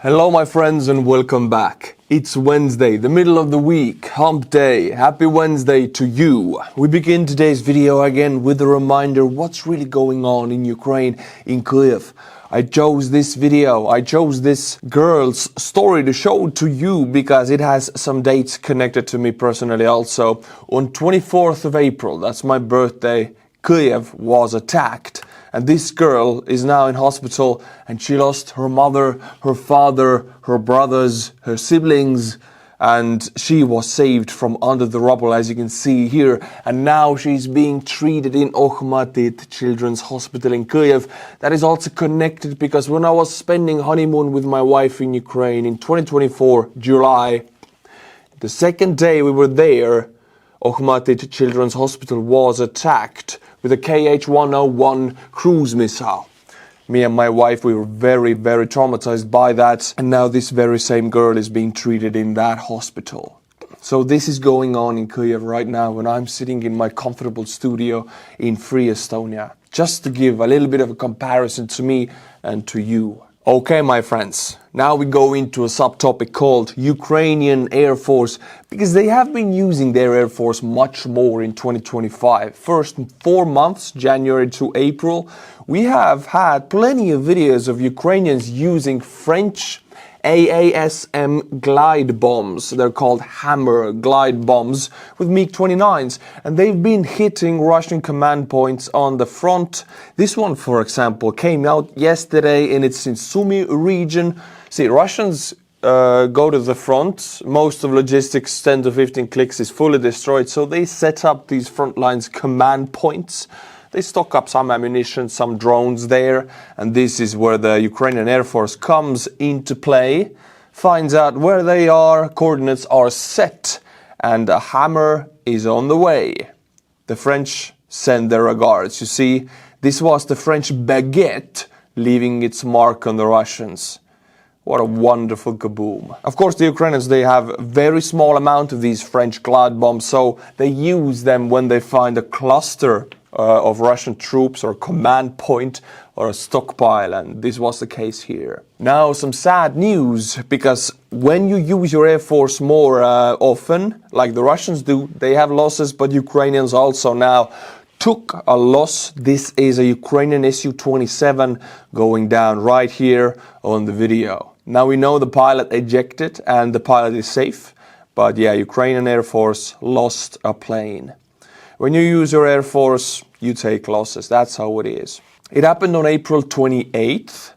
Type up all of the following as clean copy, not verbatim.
Hello my friends and welcome back. It's Wednesday, the middle of the week, hump day. Happy Wednesday to you. We begin today's video again with a reminder what's really going on in Ukraine, in Kyiv. I chose this girl's story to show to you because it has some dates connected to me personally also. On 24th of April, that's my birthday, Kyiv was attacked. And this girl is now in hospital and she lost her mother, her father, her brothers, her siblings, and she was saved from under the rubble, as you can see here. And now she's being treated in Okhmatyt Children's Hospital in Kyiv. That is also connected because when I was spending honeymoon with my wife in Ukraine in 2024, July, the second day we were there, Okhmatyt Children's Hospital was attacked with a KH-101 cruise missile. Me and my wife, we were very, very traumatized by that. And now this very same girl is being treated in that hospital. So this is going on in Kyiv right now when I'm sitting in my comfortable studio in free Estonia. Just to give a little bit of a comparison to me and to you. Okay, my friends, now we go into a subtopic called Ukrainian Air Force, because they have been using their Air Force much more in 2025. First 4 months, January to April, we have had plenty of videos of Ukrainians using French AASM glide bombs. They're called Hammer glide bombs with MiG-29s, and they've been hitting Russian command points on the front. This one, for example, came out yesterday and it's in Sumy region. See, Russians go to the front. Most of logistics, 10 to 15 clicks, is fully destroyed, so they set up these front lines command points. They stock up some ammunition, some drones there, and this is where the Ukrainian Air Force comes into play, finds out where they are, coordinates are set, and a hammer is on the way. The French send their regards. You see, this was the French baguette leaving its mark on the Russians. What a wonderful kaboom. Of course, the Ukrainians, they have a very small amount of these French glide bombs, so they use them when they find a cluster of Russian troops or command point or a stockpile, and this was the case here. Now some sad news, because when you use your Air Force more often, like the Russians do, they have losses, but Ukrainians also now took a loss. This is a Ukrainian Su-27 going down right here on the video. Now we know the pilot ejected and the pilot is safe, but yeah, Ukrainian Air Force lost a plane. When you use your Air Force, you take losses. That's how it is. It happened on April 28th,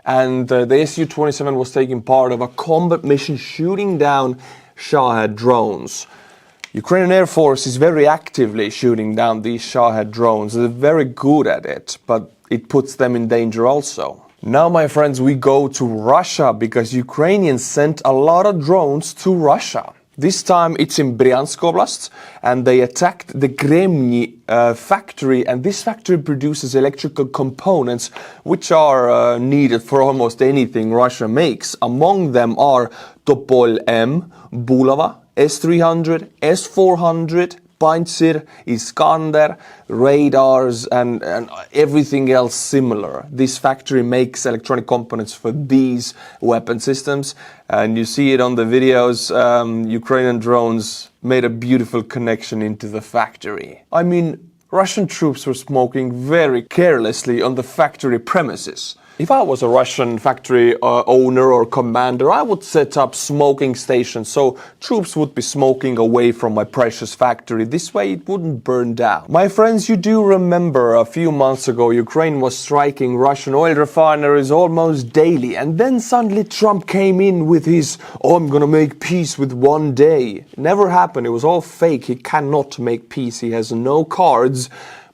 and the Su-27 was taking part of a combat mission shooting down Shahed drones. Ukrainian Air Force is very actively shooting down these Shahed drones. They're very good at it, but it puts them in danger also. Now, my friends, we go to Russia because Ukrainians sent a lot of drones to Russia. This time it's in Bryansk oblast, and they attacked the Gremny factory, and this factory produces electrical components which are needed for almost anything Russia makes. Among them are Topol M, Bulava, S-300, S-400, Pantsir, Iskander, radars, and everything else similar. This factory makes electronic components for these weapon systems, and you see it on the videos. Ukrainian drones made a beautiful connection into the factory. I mean, Russian troops were smoking very carelessly on the factory premises. If I was a Russian factory owner or commander, I would set up smoking stations so troops would be smoking away from my precious factory. This way it wouldn't burn down. My friends, you do remember a few months ago Ukraine was striking Russian oil refineries almost daily, and then suddenly Trump came in with his, "Oh, I'm gonna make peace with one day." It never happened. It was all fake. He cannot make peace. He has no cards.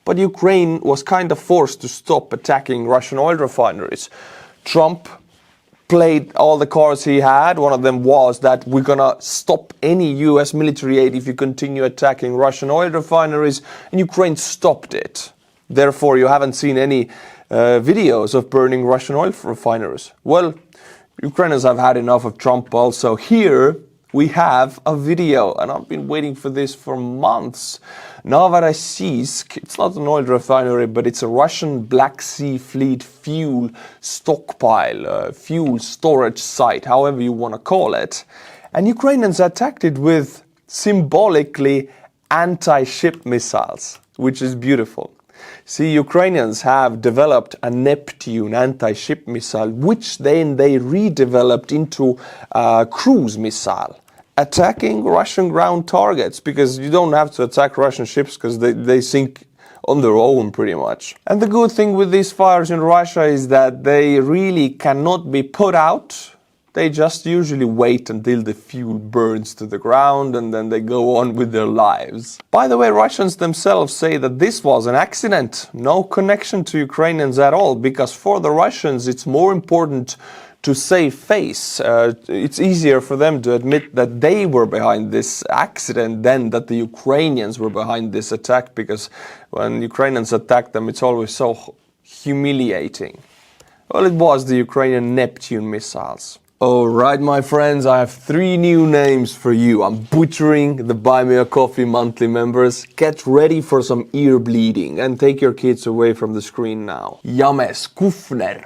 But Ukraine was kind of forced to stop attacking Russian oil refineries. Trump played all the cards he had. One of them was that we're gonna stop any US military aid if you continue attacking Russian oil refineries, and Ukraine stopped it. Therefore, you haven't seen any videos of burning Russian oil refineries. Well, Ukrainians have had enough of Trump also. Here, we have a video, and I've been waiting for this for months. Novorossiysk, it's not an oil refinery, but it's a Russian Black Sea Fleet fuel stockpile, fuel storage site, however you want to call it. And Ukrainians attacked it with symbolically anti-ship missiles, which is beautiful. See, Ukrainians have developed a Neptune anti-ship missile, which then they redeveloped into a cruise missile, attacking Russian ground targets, because you don't have to attack Russian ships because they sink on their own pretty much. And the good thing with these fires in Russia is that they really cannot be put out. They just usually wait until the fuel burns to the ground and then they go on with their lives. By the way, Russians themselves say that this was an accident, no connection to Ukrainians at all, because for the Russians it's more important to save face. It's easier for them to admit that they were behind this accident than that the Ukrainians were behind this attack, because when Ukrainians attack them, it's always so humiliating. Well, it was the Ukrainian Neptune missiles. Alright, my friends, I have 3 new names for you. I'm butchering the Buy Me a Coffee monthly members. Get ready for some ear bleeding and take your kids away from the screen now. James Kufner,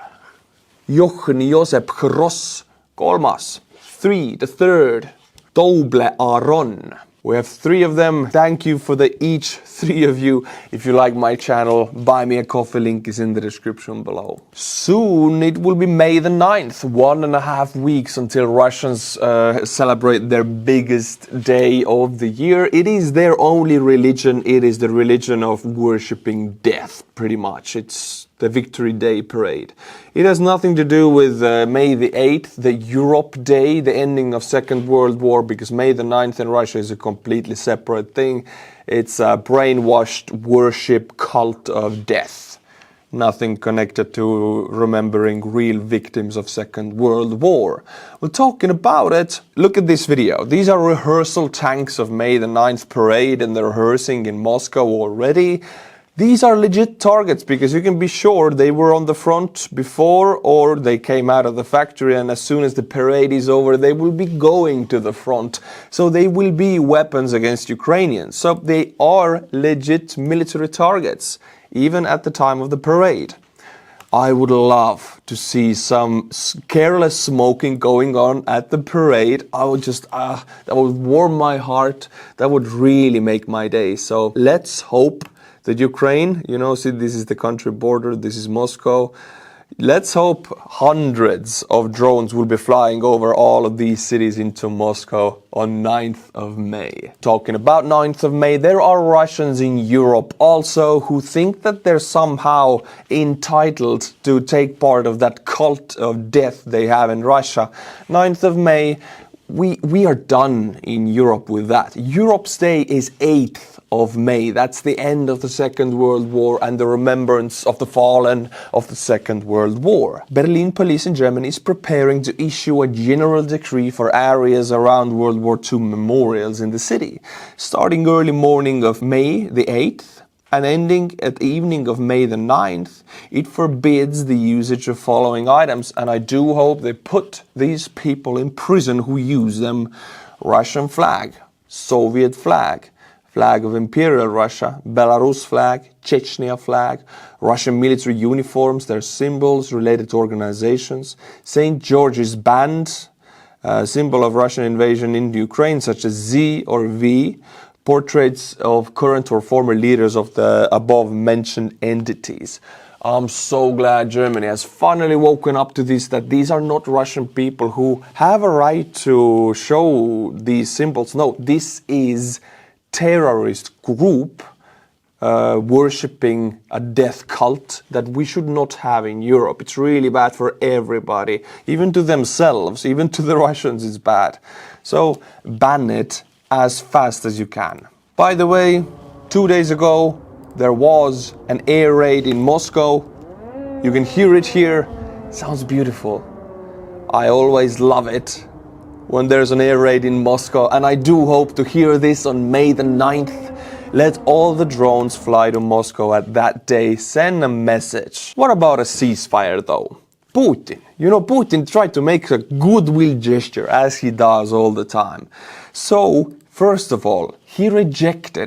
Jochen Josep Kross, Kolmas, 3, the third, Double Aron. We have 3 of them. Thank you for each 3 of you. If you like my channel, buy me a coffee, link is in the description below. Soon it will be May the 9th, 1.5 weeks until Russians celebrate their biggest day of the year. It is their only religion. It is the religion of worshipping death, pretty much. It's the Victory Day parade. It has nothing to do with May the 8th, the Europe Day, the ending of Second World War, because May the 9th in Russia is a completely separate thing. It's a brainwashed worship cult of death. Nothing connected to remembering real victims of Second World War. Well, talking about it, look at this video. These are rehearsal tanks of May the 9th parade, and they're rehearsing in Moscow already. These are legit targets, because you can be sure they were on the front before, or they came out of the factory, and as soon as the parade is over, they will be going to the front. So they will be weapons against Ukrainians. So they are legit military targets, even at the time of the parade. I would love to see some careless smoking going on at the parade. I would just, that would warm my heart. That would really make my day. So let's hope that Ukraine, see, this is the country border, this is Moscow. Let's hope hundreds of drones will be flying over all of these cities into Moscow on 9th of May. Talking about 9th of May, there are Russians in Europe also who think that they're somehow entitled to take part of that cult of death they have in Russia. 9th of May, we are done in Europe with that. Europe's Day is 8th of May. That's the end of the Second World War and the remembrance of the fallen of the Second World War. Berlin police in Germany is preparing to issue a general decree for areas around World War II memorials in the city. Starting early morning of May the 8th and ending at the evening of May the 9th, it forbids the usage of following items, and I do hope they put these people in prison who use them: Russian flag, Soviet flag, flag of Imperial Russia, Belarus flag, Chechnya flag, Russian military uniforms, their symbols related to organizations, St. George's band, symbol of Russian invasion in Ukraine, such as Z or V, portraits of current or former leaders of the above-mentioned entities. I'm so glad Germany has finally woken up to this, that these are not Russian people who have a right to show these symbols. No, this is terrorist group worshipping a death cult that we should not have in Europe. It's really bad for everybody, even to themselves, even to the Russians it's bad. So ban it as fast as you can. By the way, 2 days ago there was an air raid in Moscow. You can hear it here. It sounds beautiful. I always love it when there's an air raid in Moscow, and I do hope to hear this on May the 9th. Let all the drones fly to Moscow at that day. Send a message. What about a ceasefire though? Putin. You know, Putin tried to make a goodwill gesture, as he does all the time. So, first of all, he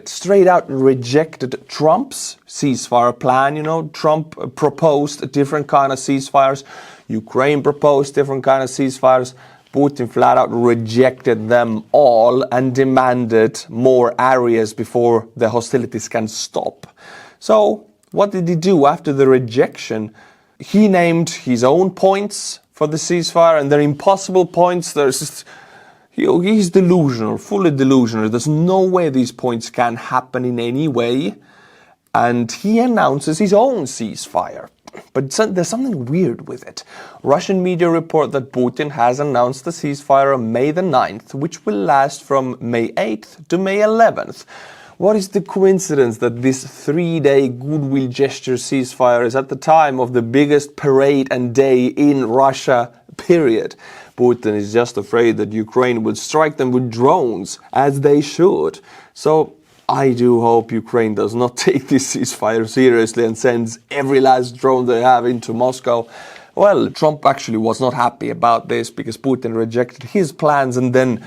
straight out rejected Trump's ceasefire plan. You know, Trump proposed a different kind of ceasefires. Ukraine proposed different kind of ceasefires. Putin flat out rejected them all and demanded more areas before the hostilities can stop. So, what did he do after the rejection? He named his own points for the ceasefire, and they're impossible points. He's delusional, fully delusional. There's no way these points can happen in any way. And he announces his own ceasefire. But there's something weird with it. Russian media report that Putin has announced the ceasefire on May the 9th, which will last from May 8th to May 11th. What is the coincidence that this 3-day goodwill gesture ceasefire is at the time of the biggest parade and day in Russia, period? Putin is just afraid that Ukraine will strike them with drones, as they should. So I do hope Ukraine does not take this ceasefire seriously and sends every last drone they have into Moscow. Well, Trump actually was not happy about this because Putin rejected his plans and then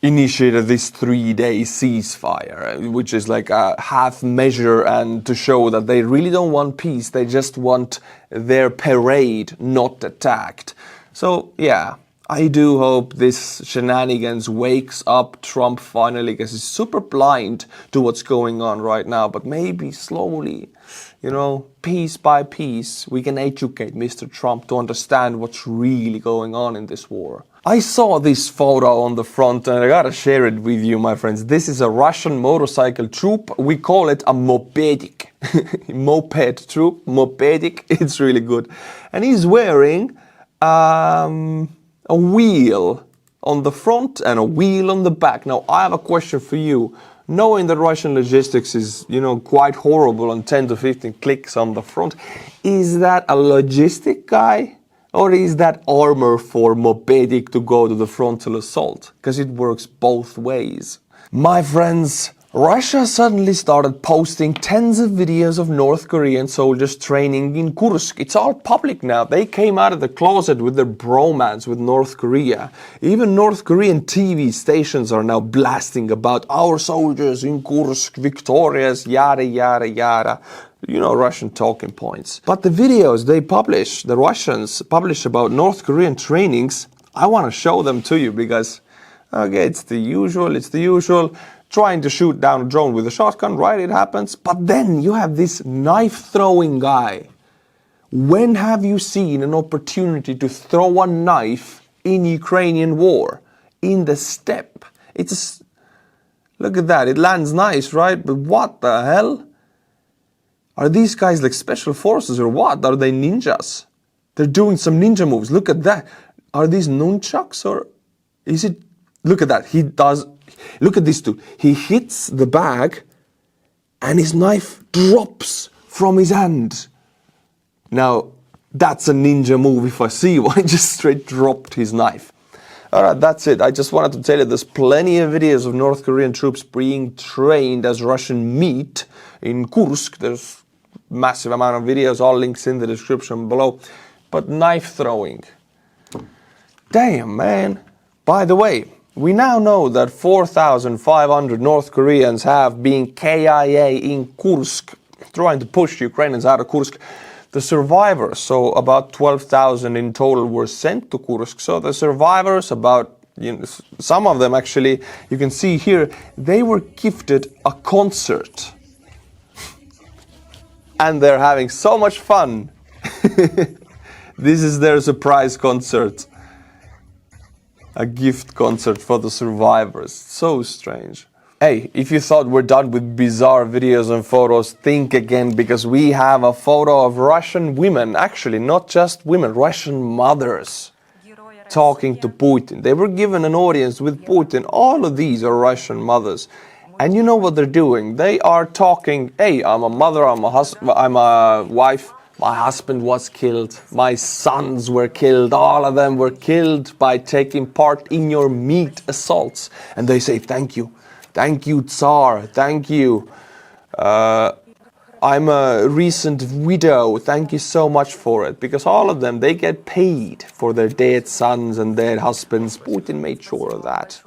initiated this 3-day ceasefire, which is like a half measure and to show that they really don't want peace, they just want their parade not attacked. So, yeah. I do hope this shenanigans wakes up Trump finally, because he's super blind to what's going on right now. But maybe slowly, you know, piece by piece, we can educate Mr. Trump to understand what's really going on in this war. I saw this photo on the front and I gotta share it with you, my friends. This is a Russian motorcycle troop. We call it a mopedic. Moped troop, mopedic. It's really good. And he's wearing a wheel on the front and a wheel on the back. Now, I have a question for you. Knowing that Russian logistics is, you know, quite horrible on 10 to 15 clicks on the front, is that a logistic guy or is that armor for mopedic to go to the frontal assault? Because it works both ways. My friends, Russia suddenly started posting tens of videos of North Korean soldiers training in Kursk. It's all public now. They came out of the closet with their bromance with North Korea. Even North Korean TV stations are now blasting about our soldiers in Kursk, victorious, yada, yada, yada. You know, Russian talking points. But the videos they publish, the Russians publish about North Korean trainings, I want to show them to you because, okay, it's the usual. Trying to shoot down a drone with a shotgun, right? It happens. But then you have this knife-throwing guy. When have you seen an opportunity to throw a knife in Ukrainian war? In the steppe. Look at that. It lands nice, right? But what the hell? Are these guys like special forces or what? Are they ninjas? They're doing some ninja moves. Look at that. Are these nunchucks or is it? Look at that. Look at this dude. He hits the bag and his knife drops from his hand. Now, that's a ninja move if I see one. He just straight dropped his knife. Alright, that's it. I just wanted to tell you there's plenty of videos of North Korean troops being trained as Russian meat in Kursk. There's massive amount of videos, all links in the description below. But knife throwing. Damn, man. By the way, we now know that 4,500 North Koreans have been KIA in Kursk, trying to push Ukrainians out of Kursk. The survivors, so about 12,000 in total, were sent to Kursk. So the survivors, some of them actually, you can see here, they were gifted a concert. And they're having so much fun. This is their surprise concert. A gift concert for the survivors. So strange. Hey, if you thought we're done with bizarre videos and photos, think again, because we have a photo of Russian women, actually not just women, Russian mothers, talking to Putin. They were given an audience with Putin. All of these are Russian mothers. And you know what they're doing? They are talking, hey, I'm a mother, I'm a wife. My husband was killed, my sons were killed, all of them were killed by taking part in your meat assaults. And they say, thank you, Tsar, thank you. I'm a recent widow, thank you so much for it. Because all of them, they get paid for their dead sons and dead husbands. Putin made sure of that.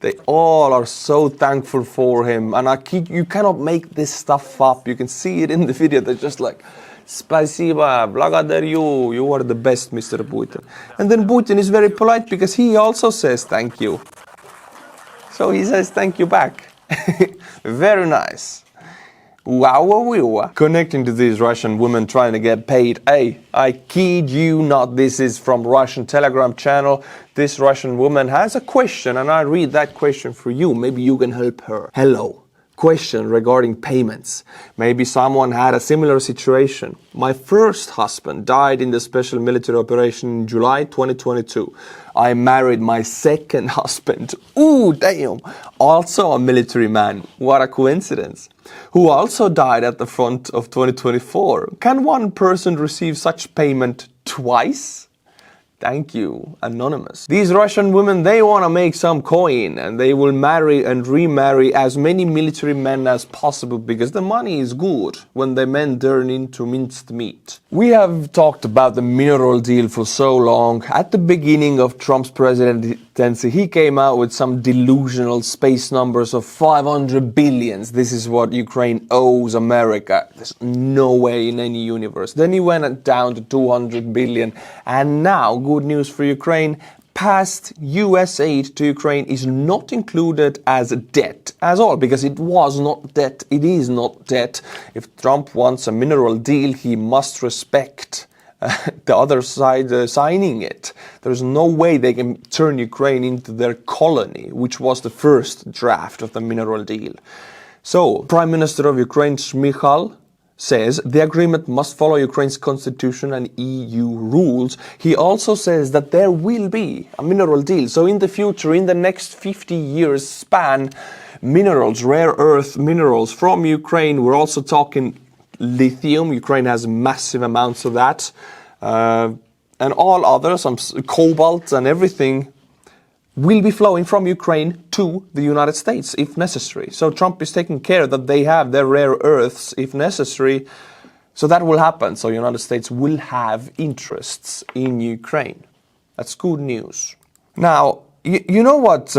They all are so thankful for him. And you cannot make this stuff up. You can see it in the video. They're just like, Spasiba, благодарю, you are the best, Mr. Putin. And then Putin is very polite because he also says thank you. So he says thank you back. Very nice. Wow, wow, wow. Connecting to these Russian women trying to get paid. Hey, I kid you not, this is from Russian Telegram channel. This Russian woman has a question and I read that question for you. Maybe you can help her. Hello. Question regarding payments. Maybe someone had a similar situation. My first husband died in the special military operation in July 2022. I married my second husband. Ooh, damn. Also a military man. What a coincidence. Who also died at the front of 2024. Can one person receive such payment twice? Thank you, Anonymous. These Russian women, they want to make some coin and they will marry and remarry as many military men as possible because the money is good when the men turn into minced meat. We have talked about the mineral deal for so long. At the beginning of Trump's presidency, he came out with some delusional space numbers of 500 billions. This is what Ukraine owes America. There's no way in any universe. Then he went down to 200 billion and now, good news for Ukraine, past US aid to Ukraine is not included as debt at all because it was not debt, it is not debt. If Trump wants a mineral deal, he must respect the other side signing it. There's no way they can turn Ukraine into their colony, which was the first draft of the mineral deal. So, Prime Minister of Ukraine, Shmyhal, says the agreement must follow Ukraine's constitution and EU rules. He also says that there will be a mineral deal. So in the future, in the next 50 years span, minerals, rare earth minerals from Ukraine. We're also talking lithium. Ukraine has massive amounts of that. And all others, some cobalt and everything, will be flowing from Ukraine to the United States if necessary. So Trump is taking care that they have their rare earths if necessary. So that will happen. So United States will have interests in Ukraine. That's good news. Now, you know what?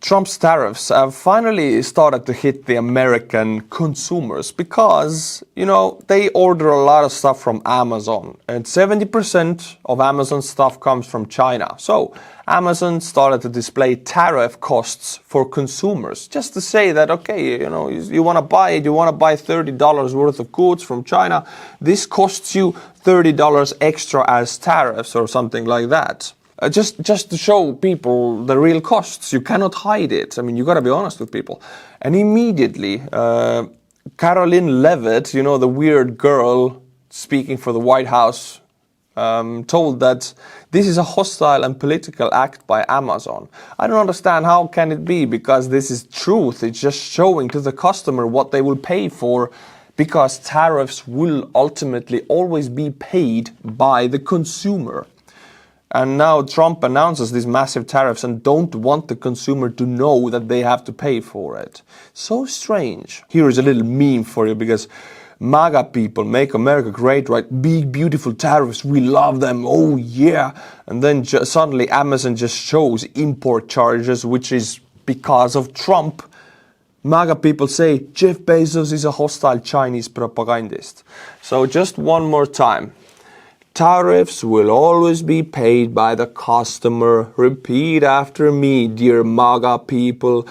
Trump's tariffs have finally started to hit the American consumers because, you know, they order a lot of stuff from Amazon and 70% of Amazon's stuff comes from China. So Amazon started to display tariff costs for consumers just to say that, okay, you know, you want to buy it, you want to buy $30 worth of goods from China. This costs you $30 extra as tariffs or something like that. Just to show people the real costs. You cannot hide it. I mean, you got to be honest with people. And immediately, Caroline Levitt, you know, the weird girl speaking for the White House, told that this is a hostile and political act by Amazon. I don't understand how can it be, because this is truth. It's just showing to the customer what they will pay for, because tariffs will ultimately always be paid by the consumer. And now Trump announces these massive tariffs and don't want the consumer to know that they have to pay for it. So strange. Here is a little meme for you, because MAGA people, make America great, right? Big, beautiful tariffs, we love them, oh yeah. And then suddenly Amazon just shows import charges, which is because of Trump. MAGA people say Jeff Bezos is a hostile Chinese propagandist. So just one more time. Tariffs will always be paid by the customer. Repeat after me, dear MAGA people.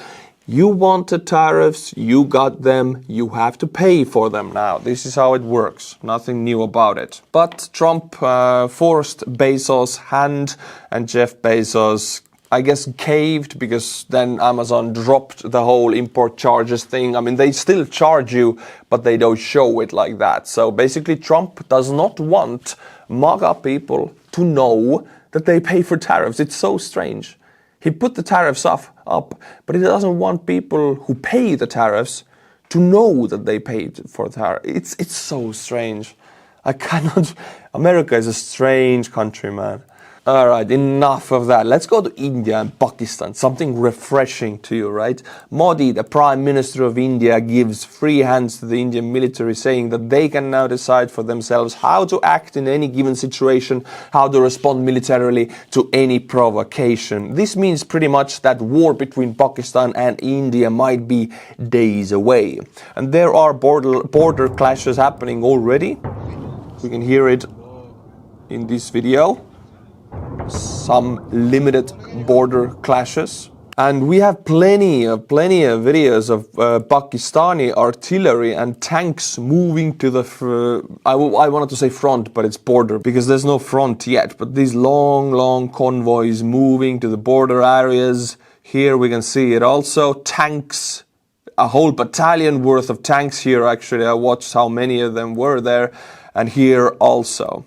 You want the tariffs, you got them, you have to pay for them now. This is how it works. Nothing new about it. But Trump forced Bezos' hand, and Jeff Bezos, I guess, caved, because then Amazon dropped the whole import charges thing. I mean, they still charge you, but they don't show it like that. So basically, Trump does not want MAGA people to know that they pay for tariffs. It's so strange. He put the tariffs up, but he doesn't want people who pay the tariffs to know that they paid for tariffs. It's so strange. I cannot. America is a strange country, man. All right, enough of that. Let's go to India and Pakistan. Something refreshing to you, right? Modi, the Prime Minister of India, gives free hands to the Indian military, saying that they can now decide for themselves how to act in any given situation, how to respond militarily to any provocation. This means pretty much that war between Pakistan and India might be days away. And there are border clashes happening already. We can hear it in this video. Some limited border clashes. And we have plenty of videos of Pakistani artillery and tanks moving to the, I wanted to say front, but it's border, because there's no front yet. But these long convoys moving to the border areas. Here we can see it also. Tanks, a whole battalion worth of tanks here actually. I watched how many of them were there. And here also.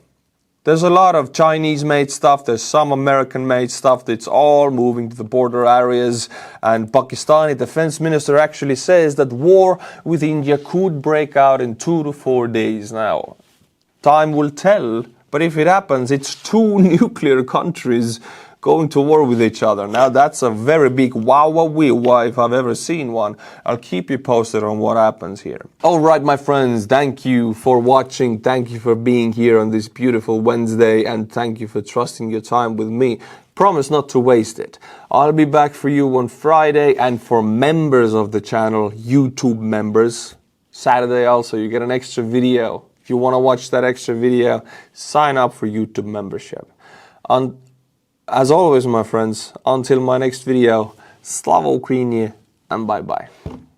There's a lot of Chinese-made stuff, there's some American-made stuff that's all moving to the border areas, and Pakistani defense minister actually says that war with India could break out in 2 to 4 days now. Time will tell, but if it happens, it's 2 nuclear countries going to war with each other. Now that's a very big wow if I've ever seen one. I'll keep you posted on what happens here. Alright my friends, thank you for watching, thank you for being here on this beautiful Wednesday, and thank you for trusting your time with me. Promise not to waste it. I'll be back for you on Friday, and for members of the channel, YouTube members, Saturday also you get an extra video. If you want to watch that extra video, sign up for YouTube membership. As always, my friends, until my next video, Slava Ukraini, and bye-bye.